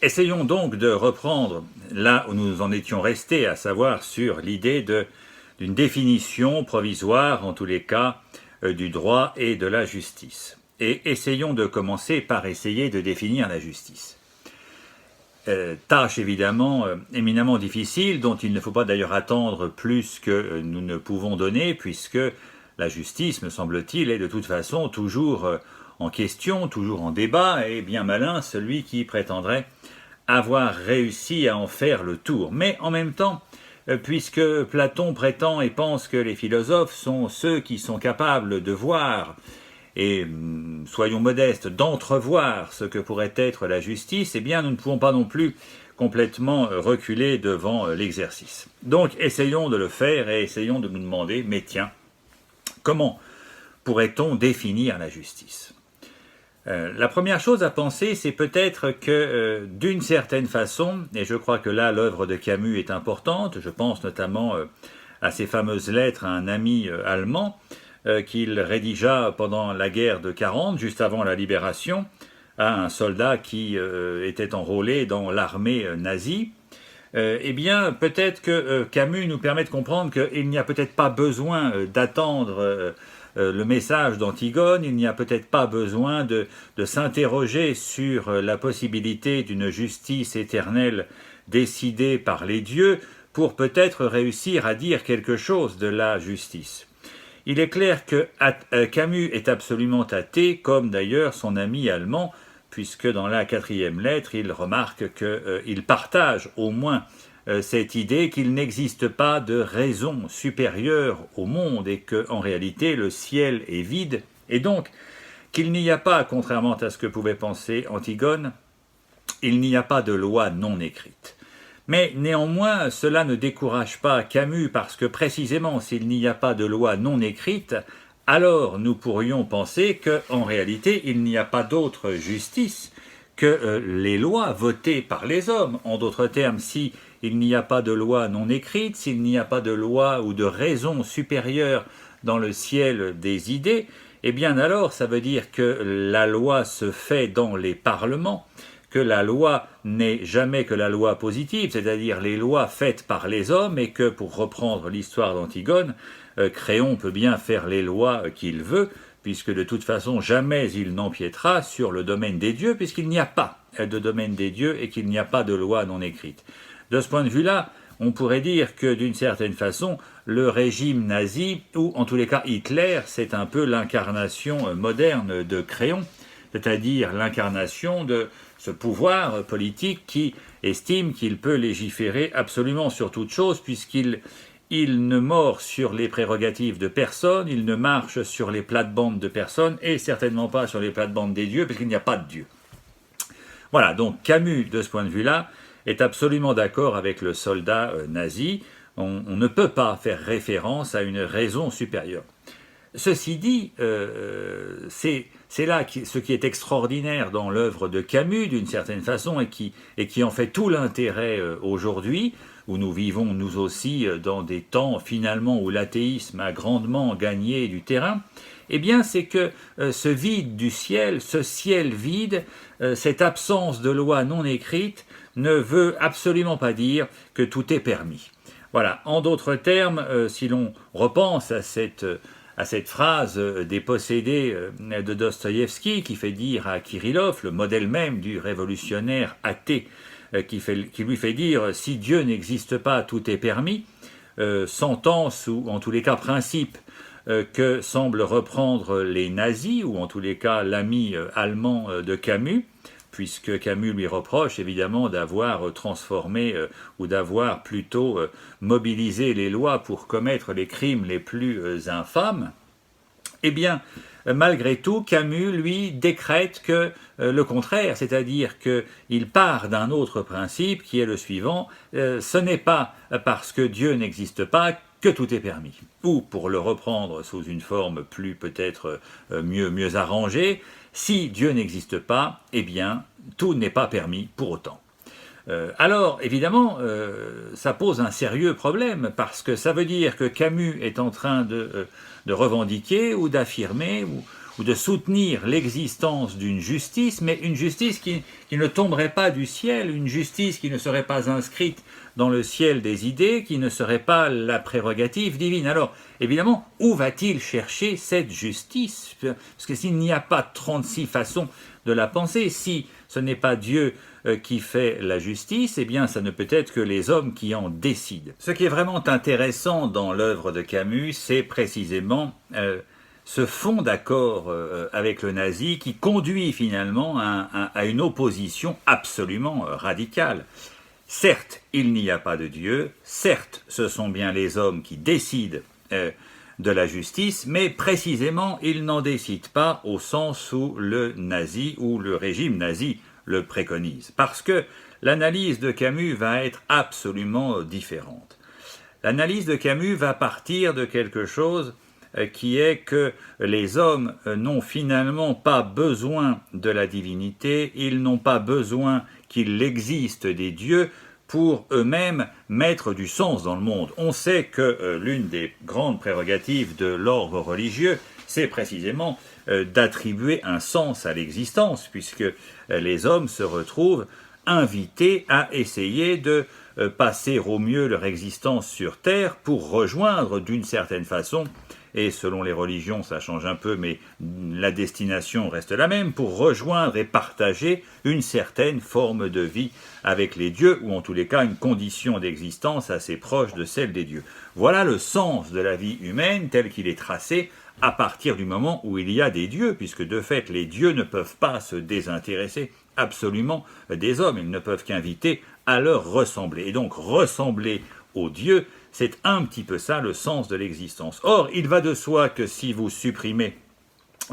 Essayons donc de reprendre là où nous en étions restés, à savoir sur l'idée d'une définition provisoire, en tous les cas, du droit et de la justice. Et essayons de commencer par essayer de définir la justice. Tâche évidemment éminemment difficile, dont il ne faut pas d'ailleurs attendre plus que nous ne pouvons donner, puisque la justice, me semble-t-il, est de toute façon toujours en question, toujours en débat, et bien malin celui qui prétendrait avoir réussi à en faire le tour. Mais en même temps, puisque Platon prétend et pense que les philosophes sont ceux qui sont capables de voir, et soyons modestes, d'entrevoir ce que pourrait être la justice, eh bien nous ne pouvons pas non plus complètement reculer devant l'exercice. Donc essayons de le faire et essayons de nous demander, mais tiens, comment pourrait-on définir la justice ? La première chose à penser, c'est peut-être que d'une certaine façon, et je crois que là l'œuvre de Camus est importante, je pense notamment à ses fameuses lettres à un ami allemand qu'il rédigea pendant la guerre de 40, juste avant la libération, à un soldat qui était enrôlé dans l'armée nazie. Eh bien, peut-être que Camus nous permet de comprendre qu'il n'y a peut-être pas besoin d'attendre le message d'Antigone, il n'y a peut-être pas besoin de s'interroger sur la possibilité d'une justice éternelle décidée par les dieux pour peut-être réussir à dire quelque chose de la justice. Il est clair que Camus est absolument athée, comme d'ailleurs son ami allemand, puisque dans la 4e lettre, il remarque qu'il partage au moins cette idée qu'il n'existe pas de raison supérieure au monde et qu'en réalité le ciel est vide, et donc qu'il n'y a pas, contrairement à ce que pouvait penser Antigone, il n'y a pas de loi non écrite. Mais néanmoins, cela ne décourage pas Camus parce que précisément s'il n'y a pas de loi non écrite, alors nous pourrions penser qu'en réalité il n'y a pas d'autre justice que les lois votées par les hommes. En d'autres termes, si il n'y a pas de loi non écrite, s'il n'y a pas de loi ou de raison supérieure dans le ciel des idées, eh bien alors ça veut dire que la loi se fait dans les parlements, que la loi n'est jamais que la loi positive, c'est-à-dire les lois faites par les hommes, et que, pour reprendre l'histoire d'Antigone, Créon peut bien faire les lois qu'il veut, puisque de toute façon jamais il n'empiétera sur le domaine des dieux, puisqu'il n'y a pas de domaine des dieux et qu'il n'y a pas de loi non écrite. De ce point de vue-là, on pourrait dire que d'une certaine façon, le régime nazi, ou en tous les cas Hitler, c'est un peu l'incarnation moderne de Créon, c'est-à-dire l'incarnation de ce pouvoir politique qui estime qu'il peut légiférer absolument sur toute chose, puisqu'il ne mord sur les prérogatives de personne, il ne marche sur les plates-bandes de personne, et certainement pas sur les plates-bandes des dieux, puisqu'il n'y a pas de dieu. Voilà, donc Camus, de ce point de vue-là, est absolument d'accord avec le soldat nazi. On ne peut pas faire référence à une raison supérieure. Ceci dit, c'est là ce qui est extraordinaire dans l'œuvre de Camus, d'une certaine façon, et qui en fait tout l'intérêt aujourd'hui, où nous vivons nous aussi dans des temps finalement où l'athéisme a grandement gagné du terrain, eh bien c'est que ce vide du ciel, ce ciel vide, cette absence de loi non écrite ne veut absolument pas dire que tout est permis. Voilà, en d'autres termes, si l'on repense à cette phrase des possédés de Dostoïevski qui fait dire à Kirillov, le modèle même du révolutionnaire athée, qui lui fait dire « si Dieu n'existe pas, tout est permis », sentence ou en tous les cas principe que semblent reprendre les nazis, ou en tous les cas l'ami allemand de Camus, puisque Camus lui reproche évidemment d'avoir transformé ou d'avoir plutôt mobilisé les lois pour commettre les crimes les plus infâmes, eh bien, malgré tout, Camus, lui, décrète que le contraire, c'est-à-dire qu'il part d'un autre principe qui est le suivant, ce n'est pas parce que Dieu n'existe pas que tout est permis. Ou, pour le reprendre sous une forme plus peut-être mieux arrangée, si Dieu n'existe pas, eh bien, tout n'est pas permis pour autant. Alors, évidemment, ça pose un sérieux problème, parce que ça veut dire que Camus est en train de revendiquer ou d'affirmer ou de soutenir l'existence d'une justice, mais une justice qui ne tomberait pas du ciel, une justice qui ne serait pas inscrite dans le ciel des idées, qui ne serait pas la prérogative divine. Alors, évidemment, où va-t-il chercher cette justice? Parce que s'il n'y a pas 36 façons de la penser, si ce n'est pas Dieu qui fait la justice, eh bien, ça ne peut être que les hommes qui en décident. Ce qui est vraiment intéressant dans l'œuvre de Camus, c'est précisément ce fond d'accord avec le nazi qui conduit finalement à une opposition absolument radicale. Certes, il n'y a pas de Dieu, certes, ce sont bien les hommes qui décident de la justice, mais précisément, ils n'en décident pas au sens où le nazi ou le régime nazi le préconise. Parce que l'analyse de Camus va être absolument différente. L'analyse de Camus va partir de quelque chose qui est que les hommes n'ont finalement pas besoin de la divinité, ils n'ont pas besoin qu'il existe des dieux pour eux-mêmes mettre du sens dans le monde. On sait que l'une des grandes prérogatives de l'ordre religieux, c'est précisément d'attribuer un sens à l'existence, puisque les hommes se retrouvent invités à essayer de passer au mieux leur existence sur Terre pour rejoindre d'une certaine façon, et selon les religions ça change un peu, mais la destination reste la même, pour rejoindre et partager une certaine forme de vie avec les dieux, ou en tous les cas une condition d'existence assez proche de celle des dieux. Voilà le sens de la vie humaine tel qu'il est tracé à partir du moment où il y a des dieux, puisque de fait les dieux ne peuvent pas se désintéresser absolument des hommes, ils ne peuvent qu'inviter à leur ressembler. Et donc ressembler aux dieux, c'est un petit peu ça le sens de l'existence. Or, il va de soi que si vous supprimez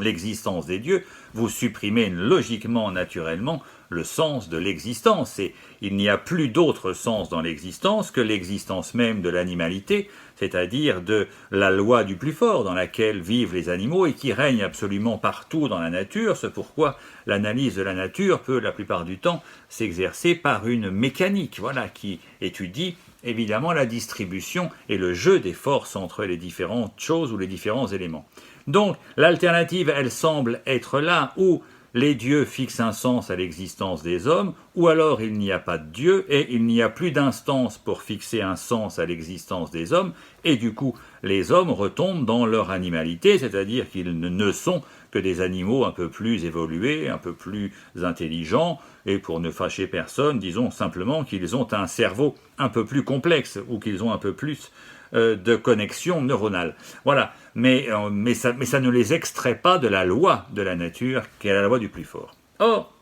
l'existence des dieux, vous supprimez logiquement, naturellement, le sens de l'existence. Et il n'y a plus d'autre sens dans l'existence que l'existence même de l'animalité, c'est-à-dire de la loi du plus fort dans laquelle vivent les animaux et qui règne absolument partout dans la nature. C'est pourquoi l'analyse de la nature peut, la plupart du temps, s'exercer par une mécanique, voilà, qui étudie évidemment la distribution et le jeu des forces entre les différentes choses ou les différents éléments. Donc l'alternative, elle semble être là où les dieux fixent un sens à l'existence des hommes, ou alors il n'y a pas de Dieu et il n'y a plus d'instance pour fixer un sens à l'existence des hommes, et du coup les hommes retombent dans leur animalité, c'est-à-dire qu'ils ne sont que des animaux un peu plus évolués, un peu plus intelligents, et pour ne fâcher personne, disons simplement qu'ils ont un cerveau un peu plus complexe, ou qu'ils ont un peu plus de connexion neuronale. Voilà, mais ça ne les extrait pas de la loi de la nature, qui est la loi du plus fort. Or,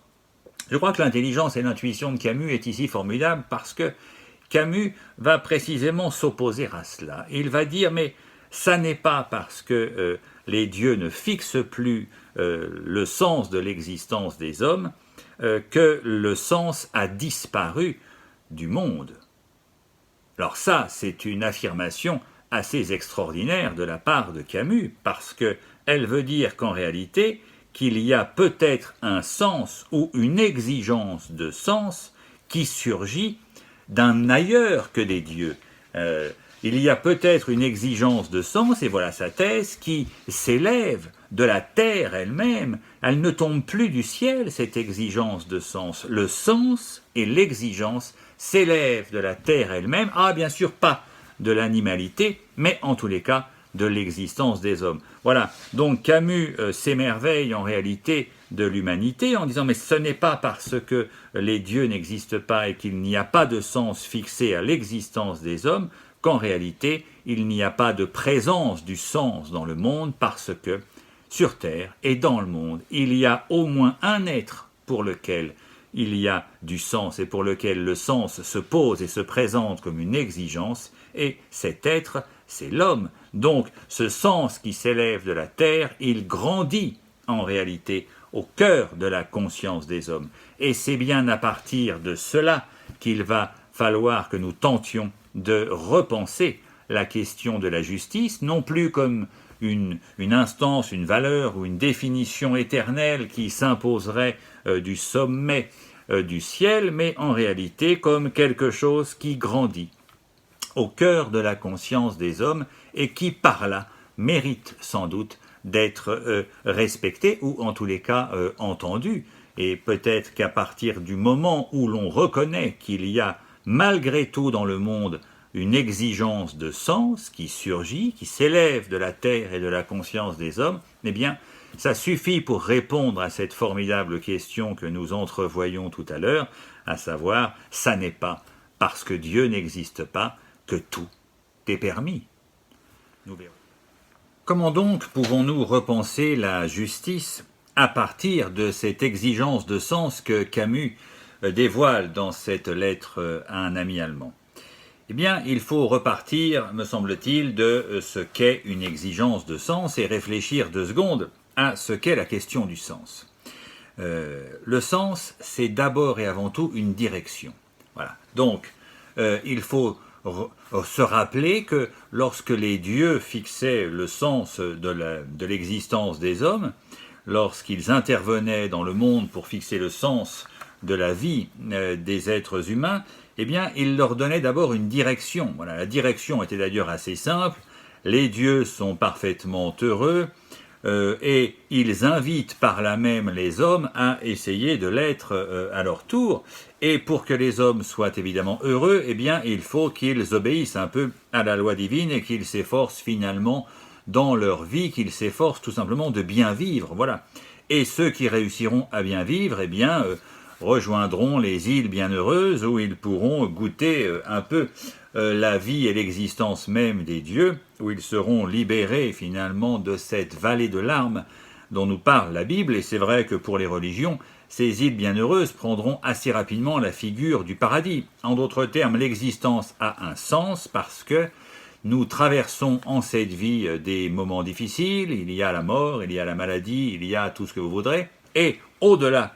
je crois que l'intelligence et l'intuition de Camus est ici formidable, parce que Camus va précisément s'opposer à cela. Il va dire, mais ça n'est pas parce que les dieux ne fixent plus le sens de l'existence des hommes que le sens a disparu du monde. Alors ça, c'est une affirmation assez extraordinaire de la part de Camus, parce qu'elle veut dire qu'en réalité, qu'il y a peut-être un sens ou une exigence de sens qui surgit d'un ailleurs que des dieux. Il y a peut-être une exigence de sens, et voilà sa thèse, qui s'élève de la terre elle-même. Elle ne tombe plus du ciel, cette exigence de sens. Le sens et l'exigence s'élèvent de la terre elle-même, bien sûr pas de l'animalité, mais en tous les cas de l'existence des hommes. Voilà, donc Camus s'émerveille en réalité de l'humanité en disant, mais ce n'est pas parce que les dieux n'existent pas et qu'il n'y a pas de sens fixé à l'existence des hommes qu'en réalité, il n'y a pas de présence du sens dans le monde, parce que sur Terre et dans le monde, il y a au moins un être pour lequel il y a du sens et pour lequel le sens se pose et se présente comme une exigence, et cet être, c'est l'homme. Donc, ce sens qui s'élève de la Terre, il grandit en réalité au cœur de la conscience des hommes. Et c'est bien à partir de cela qu'il va falloir que nous tentions de repenser la question de la justice, non plus comme une instance, une valeur ou une définition éternelle qui s'imposerait du sommet du ciel, mais en réalité comme quelque chose qui grandit au cœur de la conscience des hommes et qui, par là, mérite sans doute d'être respecté ou en tous les cas entendu. Et peut-être qu'à partir du moment où l'on reconnaît qu'il y a malgré tout dans le monde une exigence de sens qui surgit, qui s'élève de la terre et de la conscience des hommes, eh bien, ça suffit pour répondre à cette formidable question que nous entrevoyons tout à l'heure, à savoir, ça n'est pas parce que Dieu n'existe pas que tout est permis. Nous verrons. Comment donc pouvons-nous repenser la justice à partir de cette exigence de sens que Camus dévoile dans cette lettre à un ami allemand? Eh bien, il faut repartir, me semble-t-il, de ce qu'est une exigence de sens et réfléchir 2 secondes à ce qu'est la question du sens. Le sens, c'est d'abord et avant tout une direction. Voilà. Donc, il faut se rappeler que lorsque les dieux fixaient le sens de l'existence des hommes, lorsqu'ils intervenaient dans le monde pour fixer le sens de la vie des êtres humains, eh bien, ils leur donnaient d'abord une direction. Voilà, la direction était d'ailleurs assez simple. Les dieux sont parfaitement heureux et ils invitent par là même les hommes à essayer de l'être à leur tour. Et pour que les hommes soient évidemment heureux, eh bien, il faut qu'ils obéissent un peu à la loi divine et qu'ils s'efforcent finalement dans leur vie, qu'ils s'efforcent tout simplement de bien vivre. Voilà. Et ceux qui réussiront à bien vivre, eh bien, rejoindront les îles bienheureuses où ils pourront goûter un peu la vie et l'existence même des dieux, où ils seront libérés finalement de cette vallée de larmes dont nous parle la Bible. Et c'est vrai que pour les religions, ces îles bienheureuses prendront assez rapidement la figure du paradis. En d'autres termes, l'existence a un sens parce que nous traversons en cette vie des moments difficiles, il y a la mort, il y a la maladie, il y a tout ce que vous voudrez, et au-delà,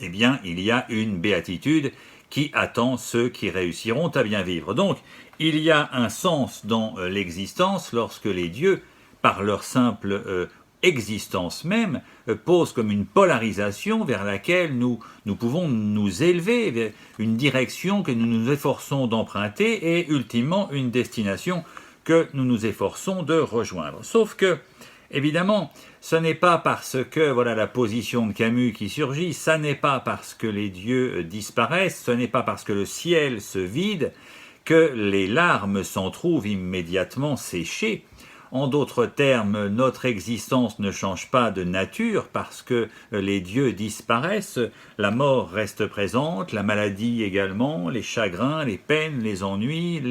eh bien, il y a une béatitude qui attend ceux qui réussiront à bien vivre. Donc, il y a un sens dans l'existence lorsque les dieux, par leur simple existence même, posent comme une polarisation vers laquelle nous pouvons nous élever, vers une direction que nous nous efforçons d'emprunter et ultimement une destination que nous nous efforçons de rejoindre. Sauf que, évidemment, ce n'est pas parce que, voilà la position de Camus qui surgit, ça n'est pas parce que les dieux disparaissent, ce n'est pas parce que le ciel se vide que les larmes s'en trouvent immédiatement séchées. En d'autres termes, notre existence ne change pas de nature parce que les dieux disparaissent, la mort reste présente, la maladie également, les chagrins, les peines, les ennuis,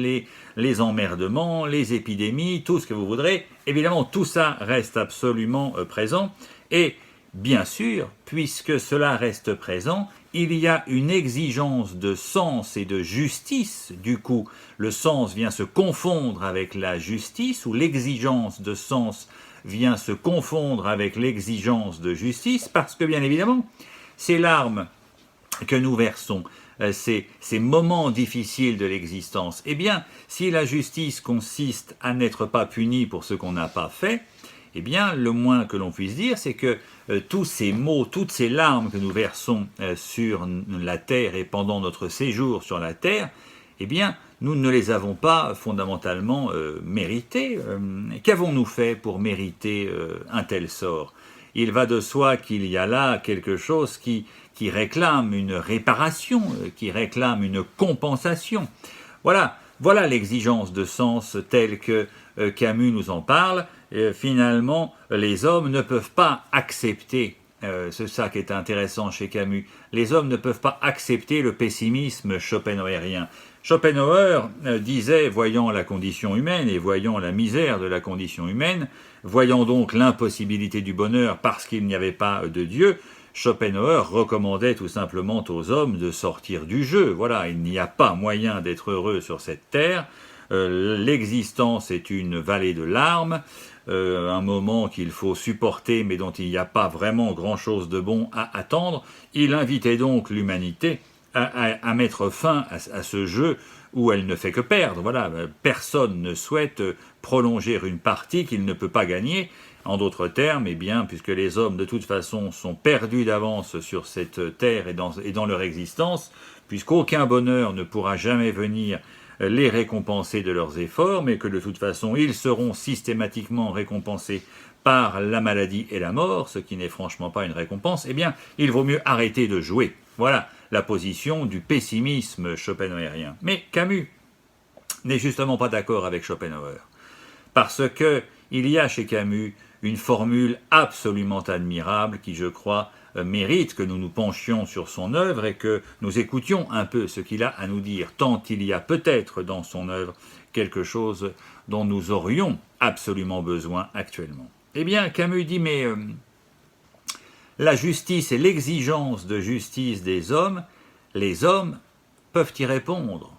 les emmerdements, les épidémies, tout ce que vous voudrez. Évidemment, tout ça reste absolument présent et bien sûr, puisque cela reste présent, il y a une exigence de sens et de justice. Du coup, le sens vient se confondre avec la justice, ou l'exigence de sens vient se confondre avec l'exigence de justice, parce que bien évidemment, ces larmes que nous versons, ces moments difficiles de l'existence, eh bien, si la justice consiste à n'être pas puni pour ce qu'on n'a pas fait, eh bien, le moins que l'on puisse dire, c'est que tous ces maux, toutes ces larmes que nous versons sur la terre et pendant notre séjour sur la terre, eh bien, nous ne les avons pas fondamentalement méritées. Qu'avons-nous fait pour mériter un tel sort? Il va de soi qu'il y a là quelque chose qui réclame une réparation, qui réclame une compensation. Voilà l'exigence de sens telle que Camus nous en parle. Finalement, les hommes ne peuvent pas accepter, c'est ça qui est intéressant chez Camus, les hommes ne peuvent pas accepter le pessimisme schopenhauerien. Schopenhauer disait, voyant la condition humaine et voyant la misère de la condition humaine, voyant donc l'impossibilité du bonheur parce qu'il n'y avait pas de Dieu, Schopenhauer recommandait tout simplement aux hommes de sortir du jeu. Voilà, il n'y a pas moyen d'être heureux sur cette terre. L'existence est une vallée de larmes, un moment qu'il faut supporter mais dont il n'y a pas vraiment grand-chose de bon à attendre. Il invitait donc l'humanité à mettre fin à ce jeu où elle ne fait que perdre. Voilà, personne ne souhaite prolonger une partie qu'il ne peut pas gagner. En d'autres termes, eh bien, puisque les hommes de toute façon sont perdus d'avance sur cette terre et dans leur existence, puisqu'aucun bonheur ne pourra jamais venir les récompenser de leurs efforts, mais que de toute façon ils seront systématiquement récompensés par la maladie et la mort, ce qui n'est franchement pas une récompense, eh bien, il vaut mieux arrêter de jouer. Voilà la position du pessimisme schopenhauerien. Mais Camus n'est justement pas d'accord avec Schopenhauer, parce que il y a chez Camus une formule absolument admirable qui, je crois, mérite que nous nous penchions sur son œuvre et que nous écoutions un peu ce qu'il a à nous dire, tant il y a peut-être dans son œuvre quelque chose dont nous aurions absolument besoin actuellement. Eh bien, Camus dit, mais la justice et l'exigence de justice des hommes, les hommes peuvent y répondre.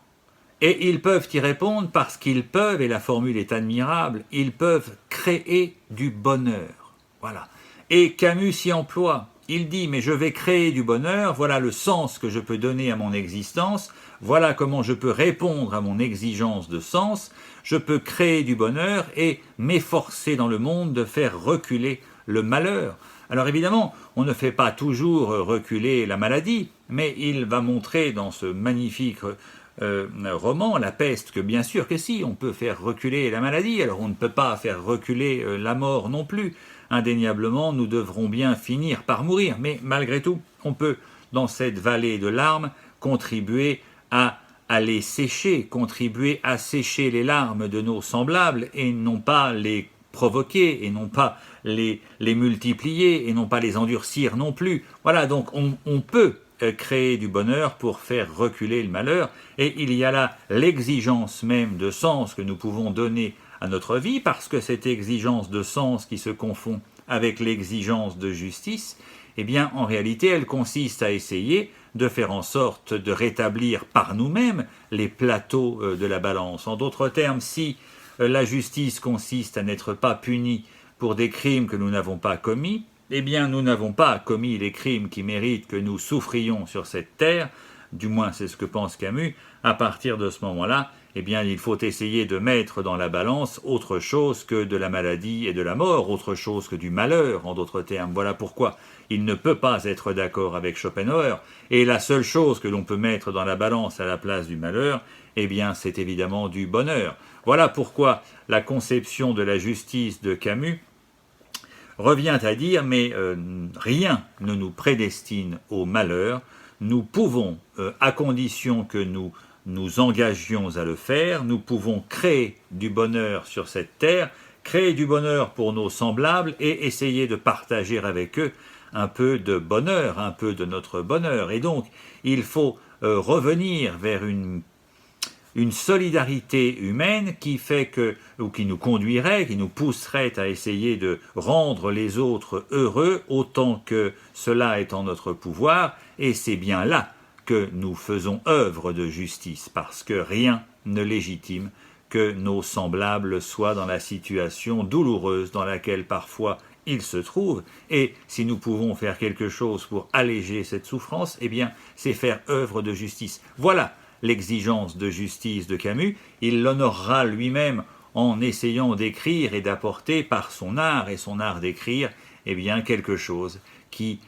Et ils peuvent y répondre parce qu'ils peuvent, et la formule est admirable, ils peuvent créer du bonheur. Voilà. Et Camus s'y emploie. Il dit, mais je vais créer du bonheur, voilà le sens que je peux donner à mon existence, voilà comment je peux répondre à mon exigence de sens, je peux créer du bonheur et m'efforcer dans le monde de faire reculer le malheur. Alors évidemment, on ne fait pas toujours reculer la maladie, mais il va montrer dans ce magnifique roman, La peste, que bien sûr que si, on peut faire reculer la maladie, alors on ne peut pas faire reculer la mort non plus. Indéniablement, nous devrons bien finir par mourir, mais malgré tout, on peut, dans cette vallée de larmes, contribuer à les sécher, contribuer à sécher les larmes de nos semblables, et non pas les provoquer, et non pas les multiplier, et non pas les endurcir non plus. Voilà, donc on peut créer du bonheur pour faire reculer le malheur, et il y a là l'exigence même de sens que nous pouvons donner à notre vie, parce que cette exigence de sens qui se confond avec l'exigence de justice, eh bien en réalité elle consiste à essayer de faire en sorte de rétablir par nous-mêmes les plateaux de la balance. En d'autres termes, si la justice consiste à n'être pas punis pour des crimes que nous n'avons pas commis, eh bien nous n'avons pas commis les crimes qui méritent que nous souffrions sur cette terre, du moins c'est ce que pense Camus. À partir de ce moment-là, eh bien il faut essayer de mettre dans la balance autre chose que de la maladie et de la mort, autre chose que du malheur, en d'autres termes. Voilà pourquoi il ne peut pas être d'accord avec Schopenhauer, et la seule chose que l'on peut mettre dans la balance à la place du malheur, eh bien c'est évidemment du bonheur. Voilà pourquoi la conception de la justice de Camus revient à dire, mais rien ne nous prédestine au malheur, nous pouvons, à condition que nous nous engagions à le faire, nous pouvons créer du bonheur sur cette terre, créer du bonheur pour nos semblables et essayer de partager avec eux un peu de bonheur, un peu de notre bonheur. Et donc, il faut revenir vers une solidarité humaine qui fait que, ou qui nous conduirait, qui nous pousserait à essayer de rendre les autres heureux autant que cela est en notre pouvoir, et c'est bien là que nous faisons œuvre de justice, parce que rien ne légitime que nos semblables soient dans la situation douloureuse dans laquelle parfois ils se trouvent, et si nous pouvons faire quelque chose pour alléger cette souffrance, eh bien c'est faire œuvre de justice. Voilà l'exigence de justice de Camus. Il l'honorera lui-même en essayant d'écrire et d'apporter par son art et son art d'écrire, eh bien quelque chose qui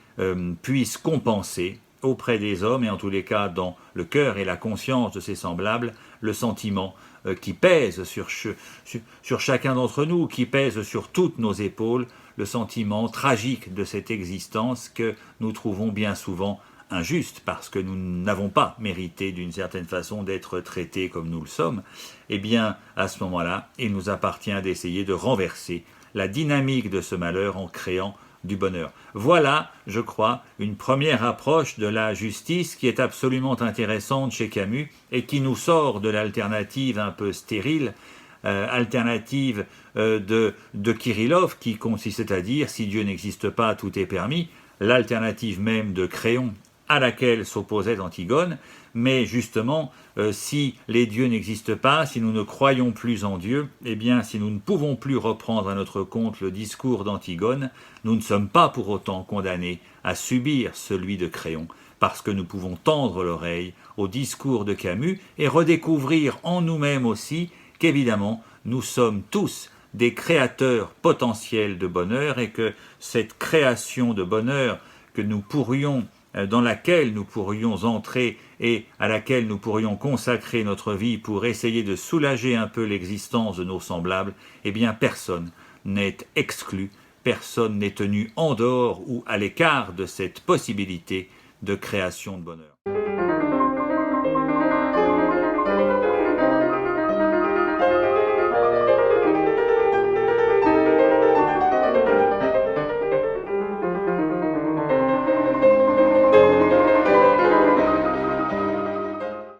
puisse compenser auprès des hommes, et en tous les cas dans le cœur et la conscience de ses semblables, le sentiment qui pèse sur chacun d'entre nous, qui pèse sur toutes nos épaules, le sentiment tragique de cette existence que nous trouvons bien souvent injuste, parce que nous n'avons pas mérité d'une certaine façon d'être traités comme nous le sommes. Eh bien, à ce moment-là, il nous appartient d'essayer de renverser la dynamique de ce malheur en créant du bonheur. Voilà, je crois, une première approche de la justice qui est absolument intéressante chez Camus et qui nous sort de l'alternative un peu stérile, alternative de Kirillov, qui consistait à dire si Dieu n'existe pas, tout est permis, l'alternative même de Créon à laquelle s'opposait Antigone, mais justement, si les dieux n'existent pas, si nous ne croyons plus en Dieu, eh bien, si nous ne pouvons plus reprendre à notre compte le discours d'Antigone, nous ne sommes pas pour autant condamnés à subir celui de Créon, parce que nous pouvons tendre l'oreille au discours de Camus et redécouvrir en nous-mêmes aussi qu'évidemment, nous sommes tous des créateurs potentiels de bonheur, et que cette création de bonheur que nous pourrions dans laquelle nous pourrions entrer et à laquelle nous pourrions consacrer notre vie pour essayer de soulager un peu l'existence de nos semblables, eh bien personne n'est exclu personne n'est tenu en dehors ou à l'écart de cette possibilité de création de bonheur.